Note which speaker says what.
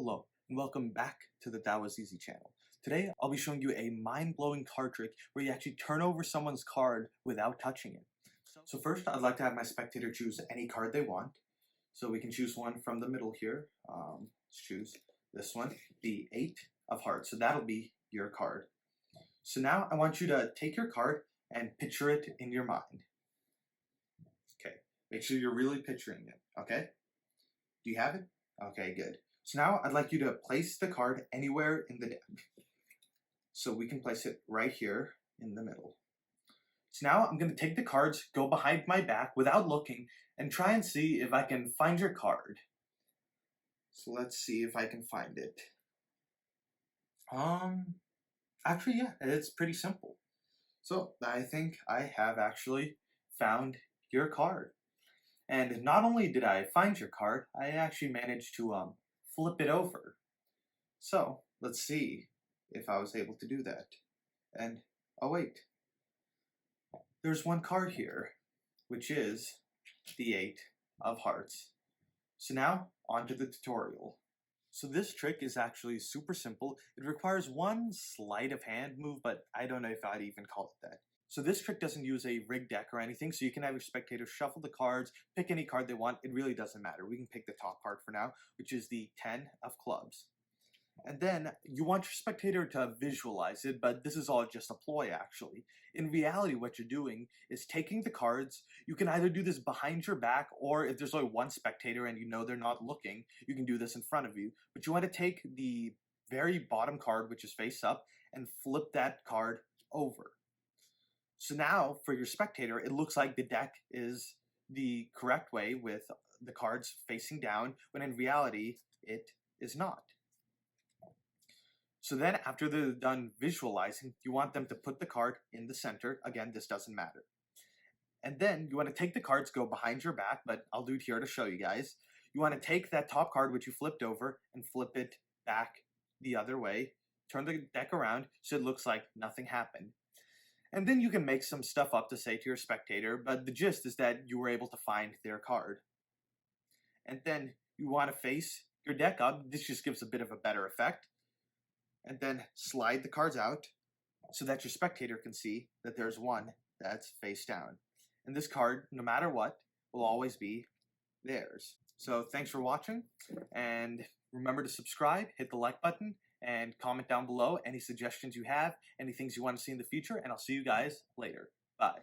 Speaker 1: Hello, and welcome back to the That Was Easy channel. Today, I'll be showing you a mind-blowing card trick where you actually turn over someone's card without touching it. So first, I'd like to have my spectator choose any card they want. So we can choose one from the middle here. Let's choose this one, the 8 of Hearts. So that'll be your card. So now I want you to take your card and picture it in your mind. Okay, make sure you're really picturing it, okay? Do you have it? Okay, good. So now I'd like you to place the card anywhere in the deck. So we can place it right here in the middle. So now I'm going to take the cards, go behind my back without looking, and try and see if I can find your card. So let's see if I can find it. Actually, yeah, it's pretty simple. So I think I have actually found your card. And not only did I find your card, I actually managed to flip it over. So let's see if I was able to do that. And oh wait, there's one card here, which is the 8 of Hearts. So now on to the tutorial. So this trick is actually super simple. It requires one sleight of hand move, but I don't know if I'd even call it that. So this trick doesn't use a rigged deck or anything, so you can have your spectator shuffle the cards, pick any card they want. It really doesn't matter. We can pick the top card for now, which is the 10 of Clubs. And then you want your spectator to visualize it, but this is all just a ploy actually. In reality, what you're doing is taking the cards. You can either do this behind your back, or if there's only one spectator and you know they're not looking, you can do this in front of you. But you want to take the very bottom card, which is face up, and flip that card over. So now, for your spectator, it looks like the deck is the correct way with the cards facing down, when in reality, it is not. So then, after they're done visualizing, you want them to put the card in the center. Again, this doesn't matter. And then, you want to take the cards, go behind your back, but I'll do it here to show you guys. You want to take that top card, which you flipped over, and flip it back the other way. Turn the deck around so it looks like nothing happened. And then you can make some stuff up to say to your spectator, but the gist is that you were able to find their card. And then you want to face your deck up. This just gives a bit of a better effect. And then slide the cards out so that your spectator can see that there's one that's face down. And this card, no matter what, will always be theirs. So thanks for watching, and remember to subscribe, hit the like button, and comment down below any suggestions you have, any things you want to see in the future, and I'll see you guys later. Bye.